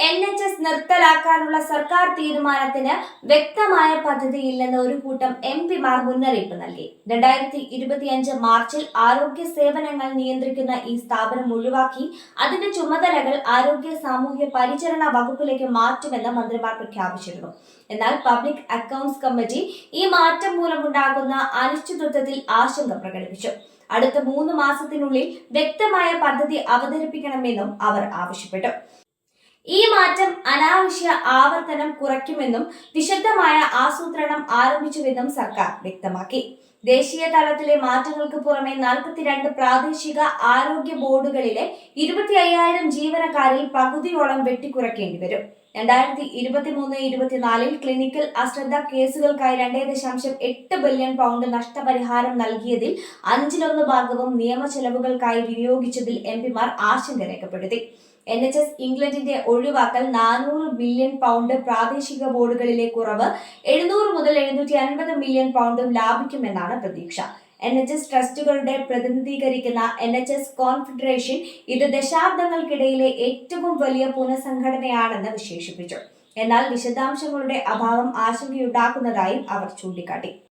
NHS നിർത്തലാക്കാനുള്ള സർക്കാർ തീരുമാനത്തിന് വ്യക്തമായ പദ്ധതിയില്ലെന്ന് ഒരു കൂട്ടം MP മാർ മുന്നറിയിപ്പ് നൽകി. 2025 മാർച്ചിൽ ആരോഗ്യ സേവനങ്ങൾ നിയന്ത്രിക്കുന്ന ഈ സ്ഥാപനം ഒഴിവാക്കി അതിന്റെ ചുമതലകൾ ആരോഗ്യ സാമൂഹ്യ പരിചരണ വകുപ്പിലേക്ക് മാറ്റുമെന്ന് മന്ത്രിമാർ പ്രഖ്യാപിച്ചിരുന്നു. എന്നാൽ പബ്ലിക് അക്കൗണ്ട്സ് കമ്മിറ്റി ഈ മാറ്റം മൂലമുണ്ടാകുന്ന അനിശ്ചിതത്വത്തിൽ ആശങ്ക പ്രകടിപ്പിച്ചു. അടുത്ത 3 മാസത്തിനുള്ളിൽ വ്യക്തമായ പദ്ധതി അവതരിപ്പിക്കണമെന്നും അവർ ആവശ്യപ്പെട്ടു. ഈ മാറ്റം അനാവശ്യ ആവർത്തനം കുറയ്ക്കുമെന്നും വിശദമായ ആസൂത്രണം ആരംഭിച്ചുവെന്നും സർക്കാർ വ്യക്തമാക്കി. ദേശീയ തലത്തിലെ മാറ്റങ്ങൾക്ക് പുറമെ 42 പ്രാദേശിക ആരോഗ്യ ബോർഡുകളിലെ 25,000 ജീവനക്കാരിൽ പകുതിയോളം വെട്ടിക്കുറയ്ക്കേണ്ടി വരും. 2023-24 ക്ലിനിക്കൽ അശ്രദ്ധ കേസുകൾക്കായി 2.8 ബില്യൺ പൗണ്ട് നഷ്ടപരിഹാരം നൽകിയതിൽ 1/5 നിയമ ചെലവുകൾക്കായി വിനിയോഗിച്ചതിൽ MP മാർ ആശങ്ക രേഖപ്പെടുത്തി. NHS ഇംഗ്ലണ്ടിന്റെ ഒഴിവാക്കൽ 400 മില്യൺ പൗണ്ട്, പ്രാദേശിക ബോർഡുകളിലെ കുറവ് 700 മുതൽ 750 മില്യൺ പൗണ്ടും ലാഭിക്കുമെന്നാണ് പ്രതീക്ഷ. NHS ട്രസ്റ്റുകളുടെ പ്രതിനിധീകരിക്കുന്ന NHS കോൺഫെഡറേഷൻ ഇത് ദശാബ്ദങ്ങൾക്കിടയിലെ ഏറ്റവും വലിയ പുനഃസംഘടനയാണെന്ന് വിശേഷിപ്പിച്ചു. എന്നാൽ വിശദാംശങ്ങളുടെ അഭാവം ആശങ്കയുണ്ടാക്കുന്നതായും അവർ ചൂണ്ടിക്കാട്ടി.